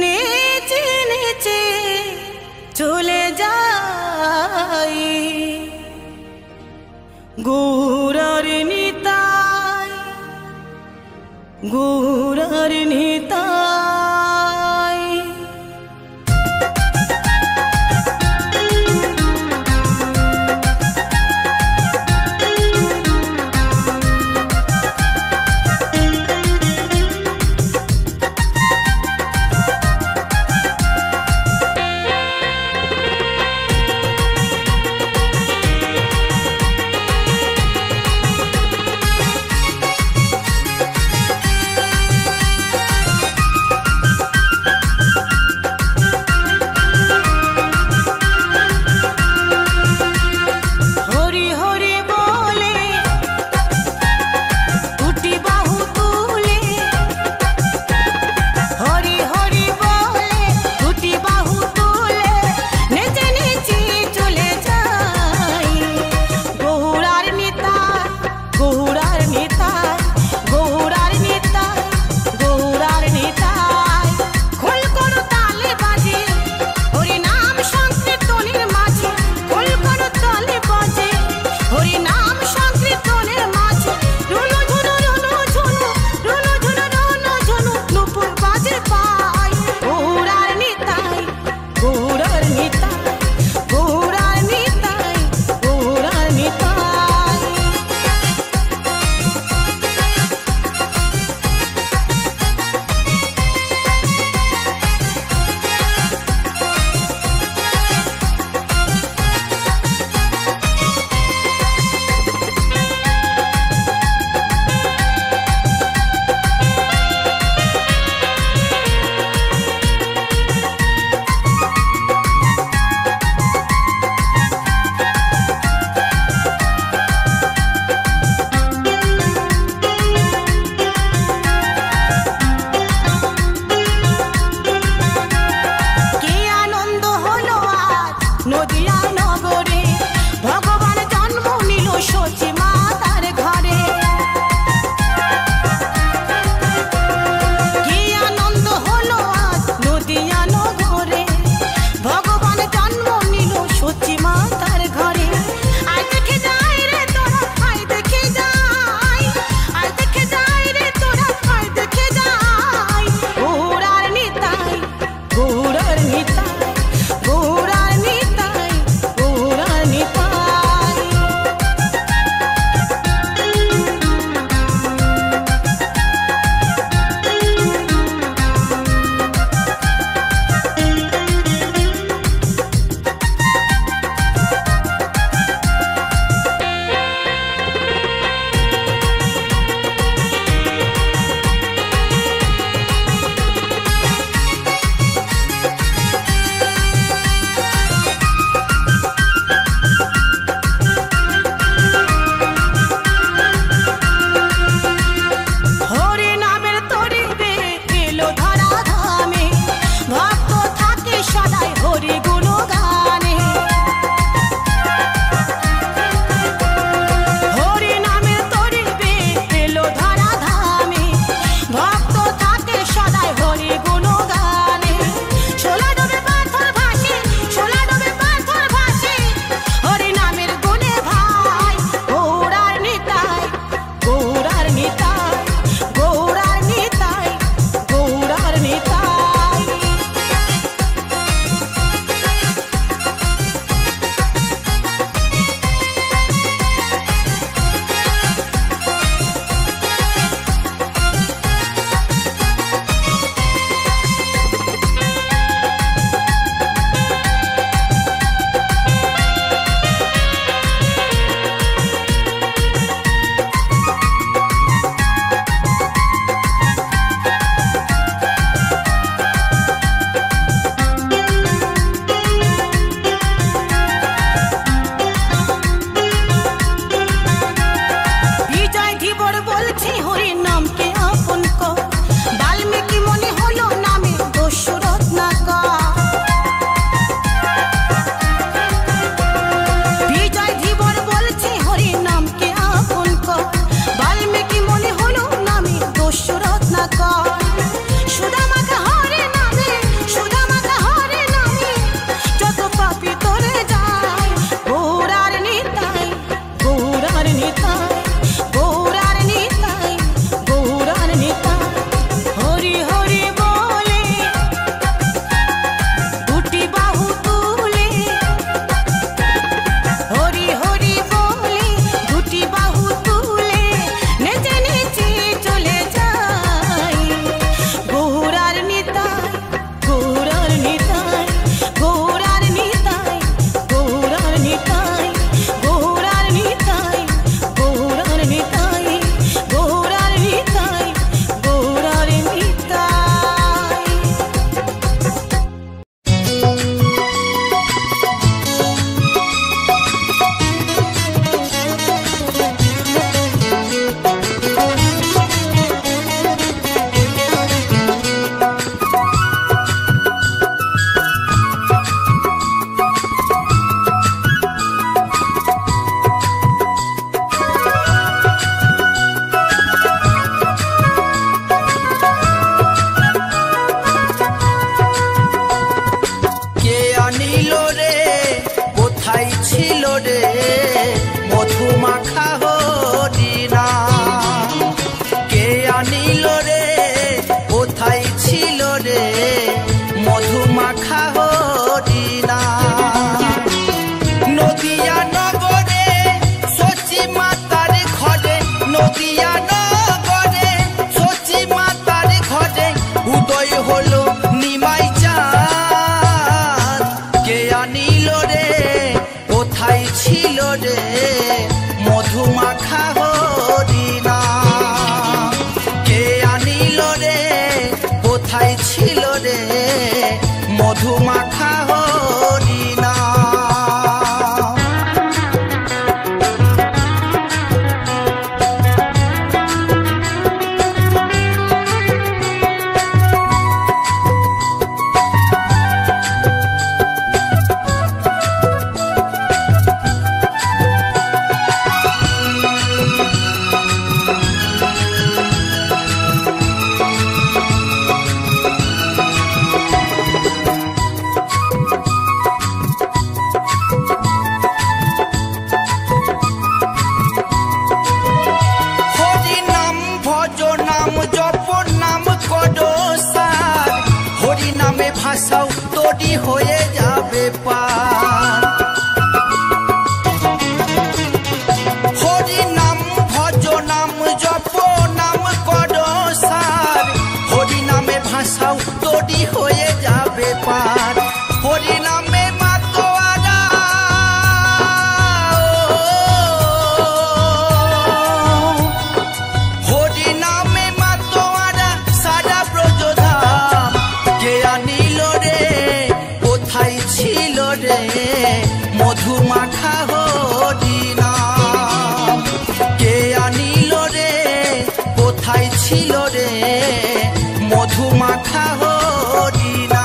নেচে নেচে চলে যাই গৌরার নিতাই গৌরার নিতাই। মাখা হরিণা নদিয়া নগরে সচি মাতার ঘরে নদিয়া নগরে সচি মাতার ঘরে উদয় হলো নিমাই চাঁদ কে আনিল রে কোথায় ছিল রে মধু মাখা হরিণা কে আনিল রে কোথায় ছিল রে মধু মাখা হরিণা ভাষাও তৈরি হয়ে যাবে পার হরি নাম ভজ নাম জপ নাম কর সার হরি নামে ভাষাও তৈরি হয়ে যাবে পার হরি নামে মাতোয়ারা হরি নামে মাতোয়ারা সারা ব্রজধাম কে আনিল রে কোথায় ছিল রে মধু মাখা হরিণা কে আনিল রে কোথায় ছিল রে মধু মাখা হরিণা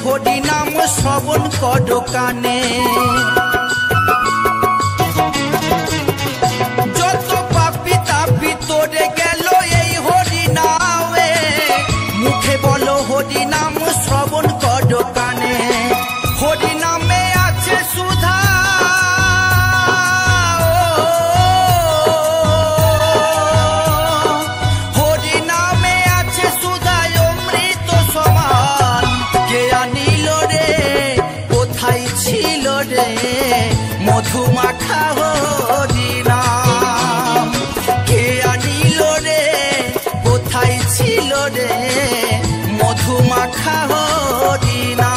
হরি নাম শ্রবণ কর কানে যত পাপি তাপি তোরে গেল এই হরি নামে মুখে বলো হরি নাম শ্রবণ কর কানে হরি নামে আছে সুধা হরি নামে আছে সুধা অমৃত সমান কে আনিল রে কোথায় ছিল রে মধু মাখা হরিণা কে আনিল রে কোথায় ছিল রে মধু মাখা হরিণা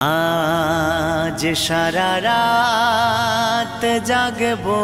आज सारा रात जागबो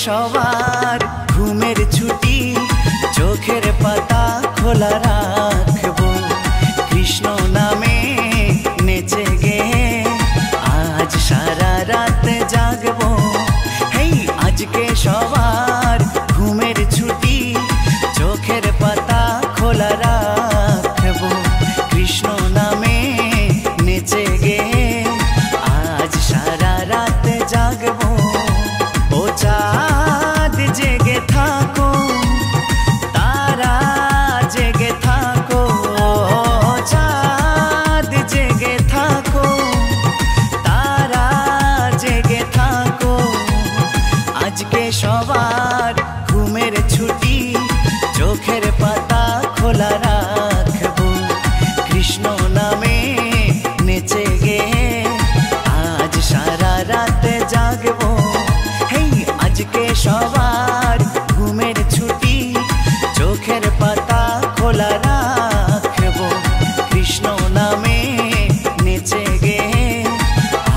সবার ঘুমের ছুটি চোখের পাতা খোলা রাখবো কৃষ্ণ নামে নেচে গে আজ সারা রাত জাগবো হেই আজকে সবার ঘুমের ছুটি চোখের পাতা খোলা রাখবো কৃষ্ণ নামে নেচে গে আজ সারা রাত জাগবো চাঁদ জেগে থাকো তারা জেগে থাকো চাঁদ জেগে থাকো তারা জেগে থাকো আজকে সবার ঘুমের ছুটি চোখের পাতা খোলা রাখবো কৃষ্ণ নামে নেচে গে আজ সারা রাত জাগবো আজকে সবার ঘুমের ছুটি চোখের পাতা খোলা রাখবো কৃষ্ণ নামে নেচে গে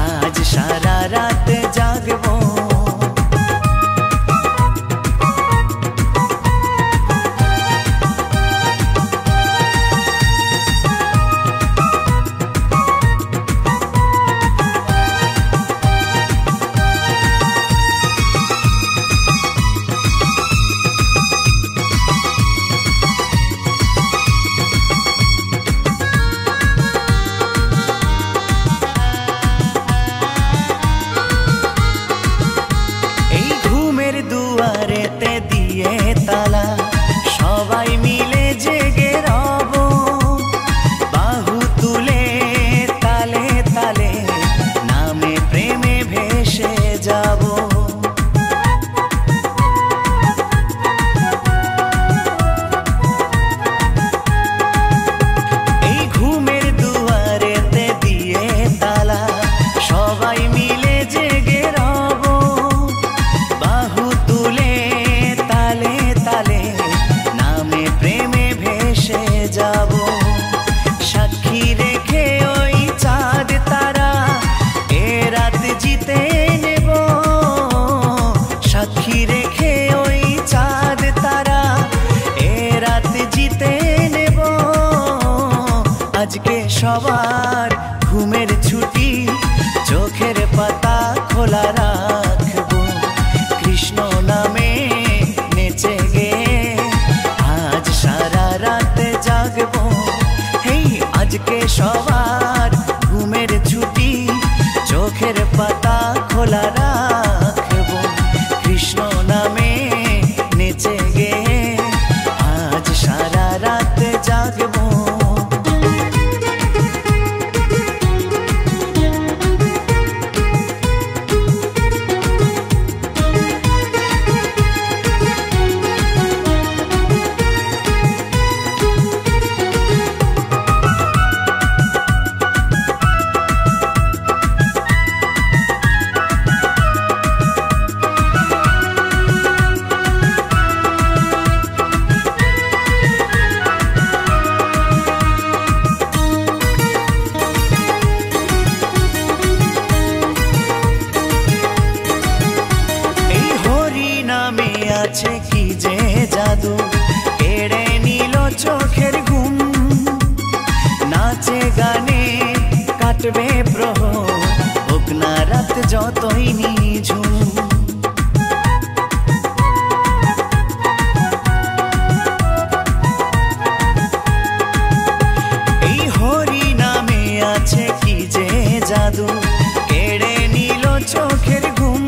আজ সারা রাত জাগবো দুয়ারেতে দিয়ে তালা সবাই মিলে জেগে রব বাহু তুলে তালে তালে নামে প্রেমে ভেসে যাব এই ঘুমের দুয়ারেতে দিয়ে তালা সবাই মিলে জেগে রব বাহু তুলে তালে তালে নামে প্রেমে ভেসে যাব সাক্ষী রেখে ওই চাঁদ তারা এ রাত জিতে নেব সাক্ষী রেখে ওই চাঁদ তারা এ রাত জিতে নেব আজকে সবার ঘুমের ছুটি চোখের পাতা খোলা রাখবো কৃষ্ণ নামে নেচে গে আজ সারা রাত জাগবো হেই আজকে সবার ঘুমের ছুটি চোখের পাতা খোলা রাখবো কৃষ্ণ নামে নেচে গে আজ সারা রাত জাগবো আছে কি যে জাদু কেড়ে নিল চোখের ঘুম নাচে গানে কাটবে প্রহর হোক না রাত যতই নিঝুম এই হরি নামে আছে কি যে জাদু কেড়ে নিল চোখের ঘুম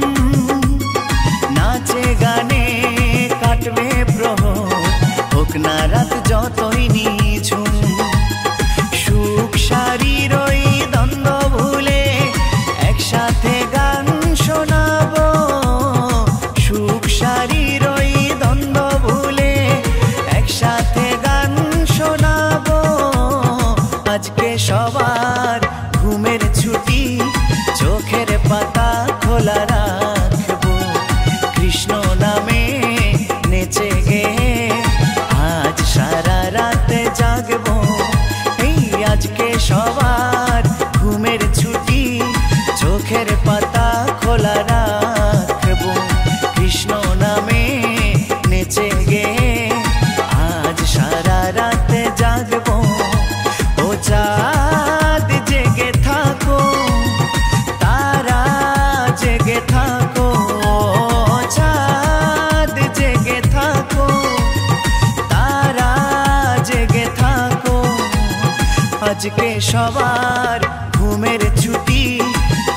আজকে সবার ঘুমের ছুটি,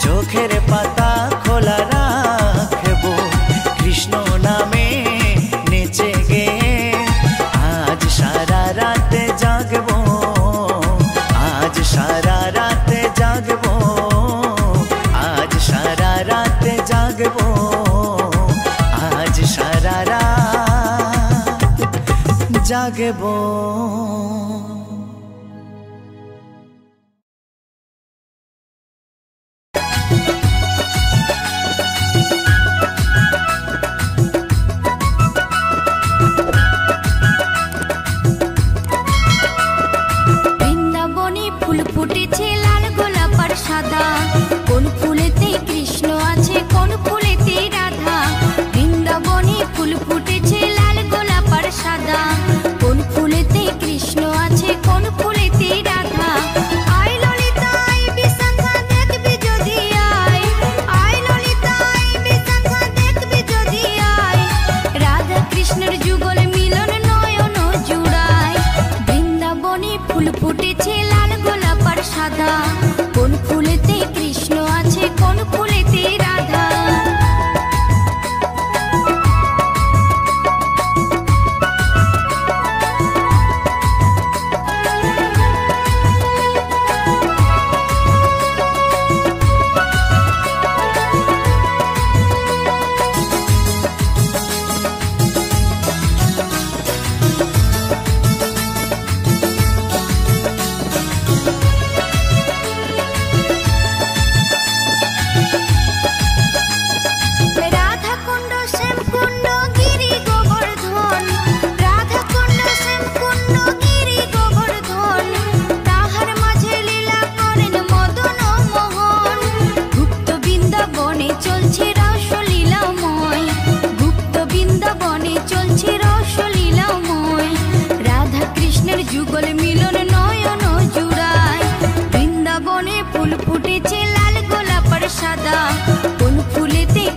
চোখের পাতা খোলা রাখবো, কৃষ্ণ নামে নেচে গে আজ সারা রাত জাগবো, আজ সারা রাত জাগবো, আজ সারা রাত জাগবো, আজ সারা রাত জাগবো।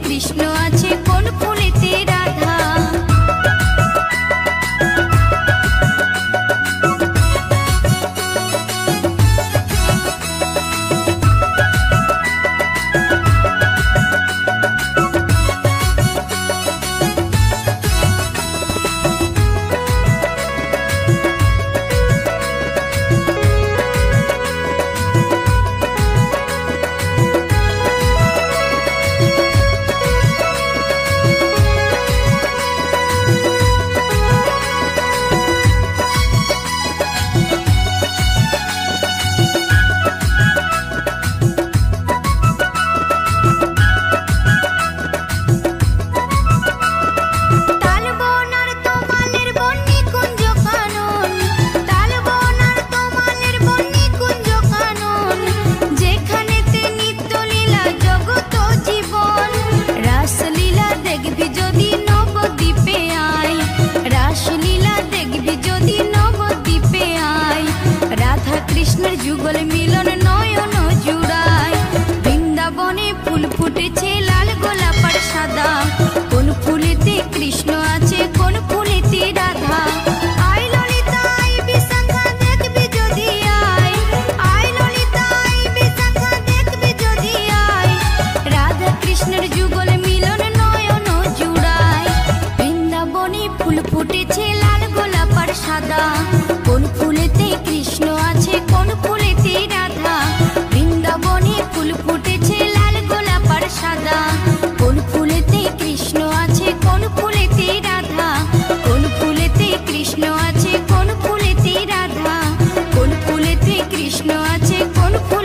কৃষ্ণ আছে কোন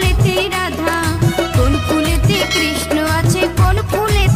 ফুলেতে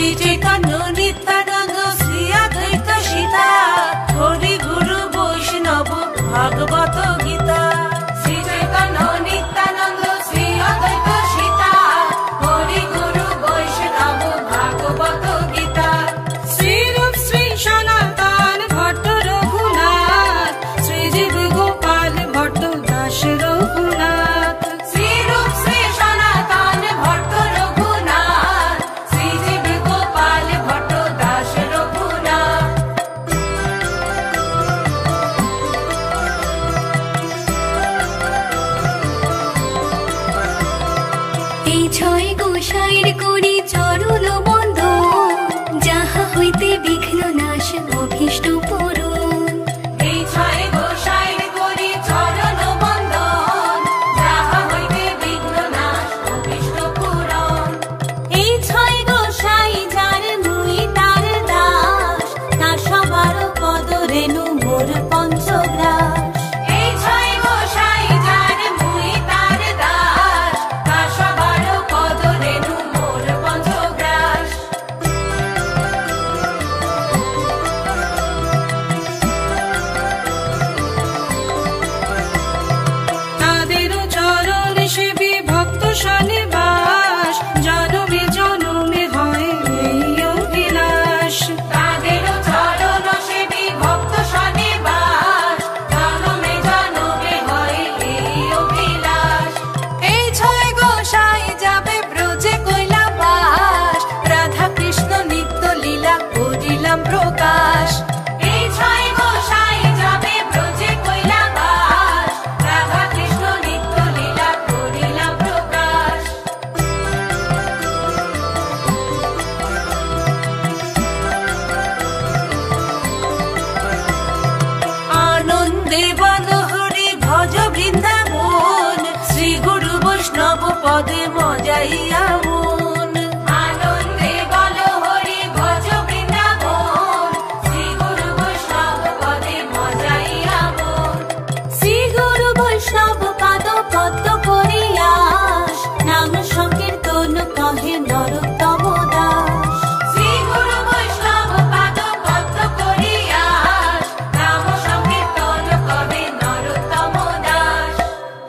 শ্রী চৈতন্য নিত্যানন্দ শ্রী অদ্বৈত সীতা হরি গুরু বৈষ্ণব ভাগবত গীতা শ্রী চৈতন্য নিত্যানন্দ শ্রী অদ্বৈত সীতা হরি গুরু বৈষ্ণব ভাগবত গীতা শ্রীরূপ শ্রী সনাতন ভট্ট রঘুনাথ শ্রীজীব গোপাল ভট্ট দাস রঘুনাথ শ্রীরূপ শ্রী সনাতন ভট্ট রঘুনাথ শ্রীজীব গোপাল ভট্ট দাস রঘুনাথ এই ছয় গোসাইর করি চরণ বন্ধন যাহা হইতে বিঘ্ন নাশ অভীষ্ট পূরণ এই ছয় গোসাইর করি চরণ বন্দন যাহা হইতে বিঘ্ন নাশ অভীষ্ট পূরণ এই ছয় গোসাই যার মুই তার দাস তার সবার পদ রেণু মোর পঞ্চগ্রাস এই ছয় গোসাই যার মুই তার দাস তার সবার পদ রেণু মোর পঞ্চগ্রাস তাদেরও চরণ সেবী ভক্ত সনিবাস জনমে জনমে হয় এই অভিলাষ তাদেরও চরণ সেবী ভক্ত সনিবাস জনমে জনমে হয় এই অভিলাষ এই ছয় গোসাই যাবে ব্রজে কৈলাবাস রাধা কৃষ্ণ নিত্য লীলা করিলাম প্রকাশ এই ছয় গোসাই যাবে ব্রজে কৈলাবাস রাধা কৃষ্ণ নিত্য লীলা করিলাম প্রকাশ আনন্দে বনহরি ভজ বৃন্দাবন শ্রী গুরু বৈষ্ণব পদে মজাইয়া মন আনন্দে বনহরি ভজ বৃন্দাবন শ্রী গুরু বৈষ্ণব পদে মজাইয়া মন শ্রী গুরু বৈষ্ণব পাদ পদ্ম করিয়াস নাম সংকীর্তন কহে নরোত্তম দাস শ্রী গুরু বৈষ্ণব পাদ পদ্ম করিয়াস নাম সংকীর্তন কহে নরোত্তম দাস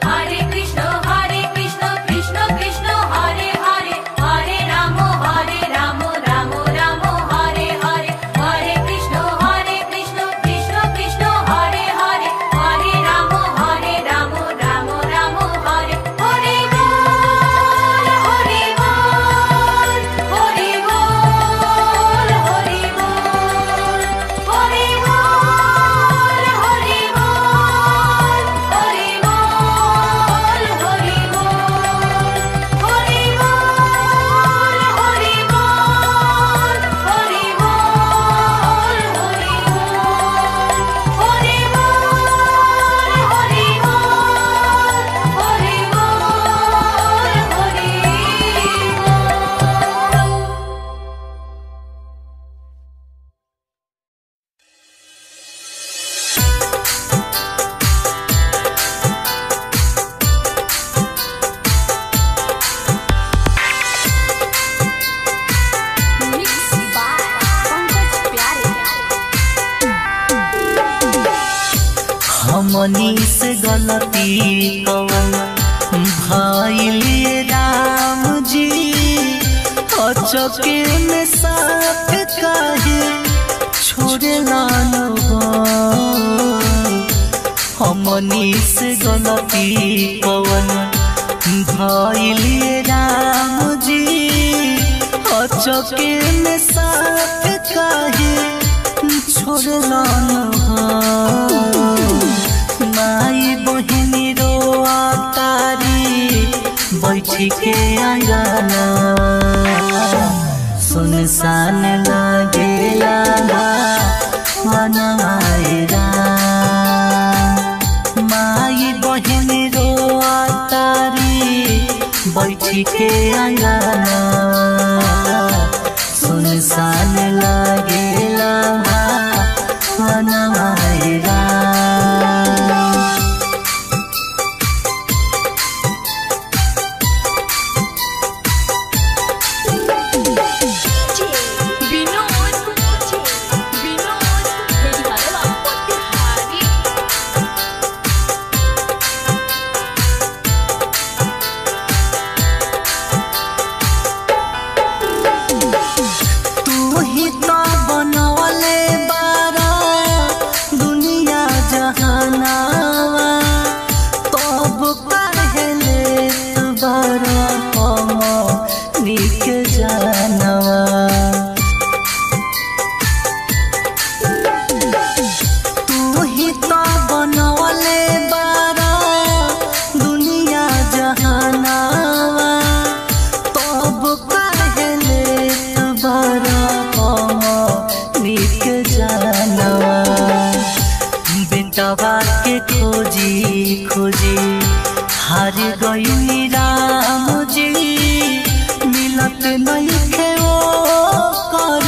হরে কৃষ্ণ কৃষ্ণ কৃষ্ণ হরে হরে হরে রাম রাম রাম হরে হরে হরে কৃষ্ণ কৃষ্ণ কৃষ্ণ হরে হরে হরে রাম রাম রাম হরে হরে বল হরে বল হরে বল হরে বল হরে বল হরে বল হরে বল হরে বল হরে বল হরে বল হরে বল হরে বল হরে বল হরে বল হরে বল হরে বল हमनी से गलती कवन भाई राम जी अचके में साथ काहे छोड़े लानो हमनी से गलती कवन भाई राम जी अचके में साथ काहे छोड़े लानो माई बहिनी रो तारी बैठी के आंगना सुनसान लगेला वनवायरा माई बहिनी रो तारी बैठी के आंगना सुनसान लगेला वनवायरा DJ जानवा तू ही तो बनवले बारा दुनिया जहानावा तब कहले बारा निक जानवा बेटवा के खोजी खोजी हार गई राम जी मिलत नहीं खे वो कर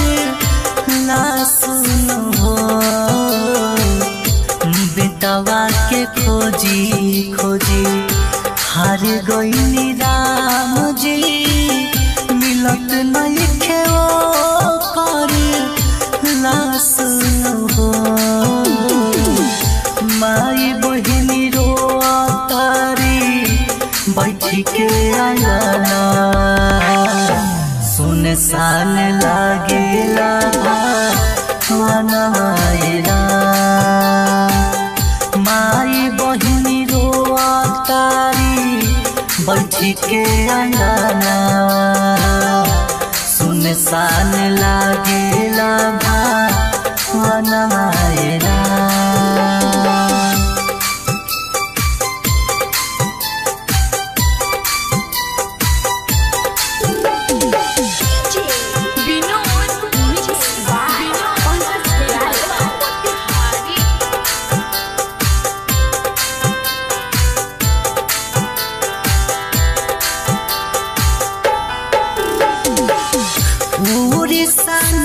ला सुनो बेटवा के खोजी खोजी हार गई राम जी मिलत नहीं खे वो कर ला सुनो माई बहिनी रोआ तारी बैठी के आंगना सुनसान लागेला मनवाएला माई बहिनी रोआ तारी बैठी के आंगना सुनसान लागेला मनवाएला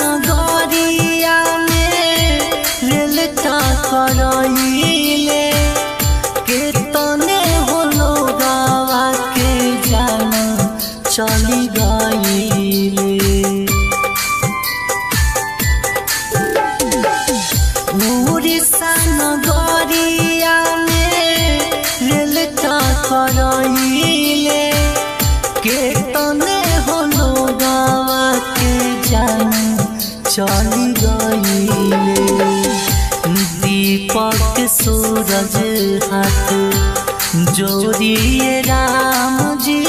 नगरिया में रेल करइले केतने होलो गावा के जान चली गइले उड़ीसा नगरिया में रेल करइले केतने होलो गावा के जान चली गइले दीपक सूरज हाथ जोड़िए राम जी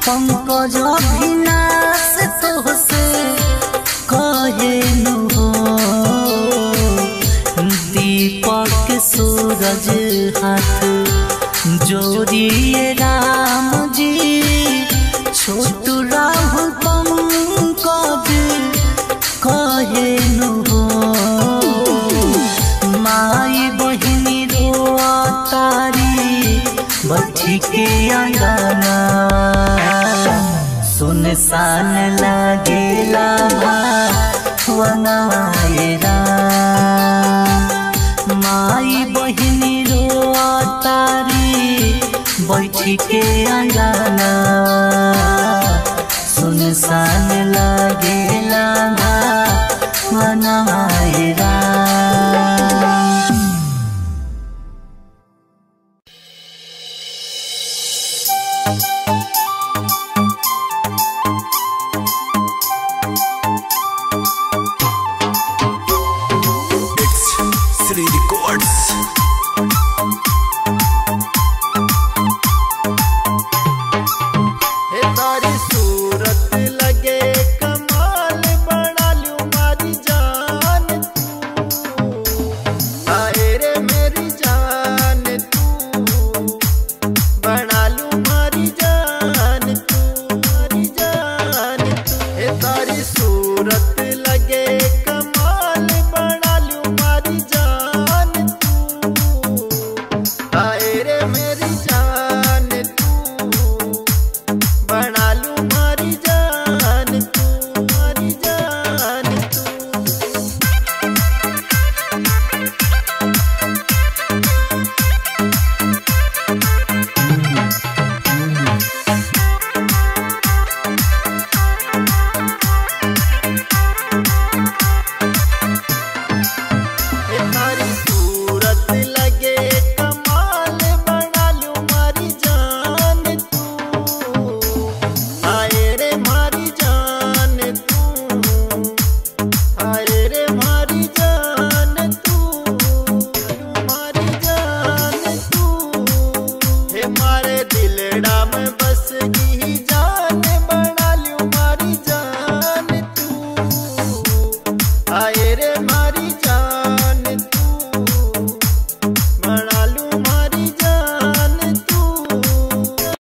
पंकज अभिनाश तोहसे कहे नु दीपक सूरज हाथ जोड़िए राम जी छोटू राहुल पंकज कहे नु माई बहिनी रोआ तारी बैठी के आंगना सुनसान लागेला वनवाएला माई बहिनी रोआ तारी बैठी के आंगना सुनसान लागेला वनवाएला सूरत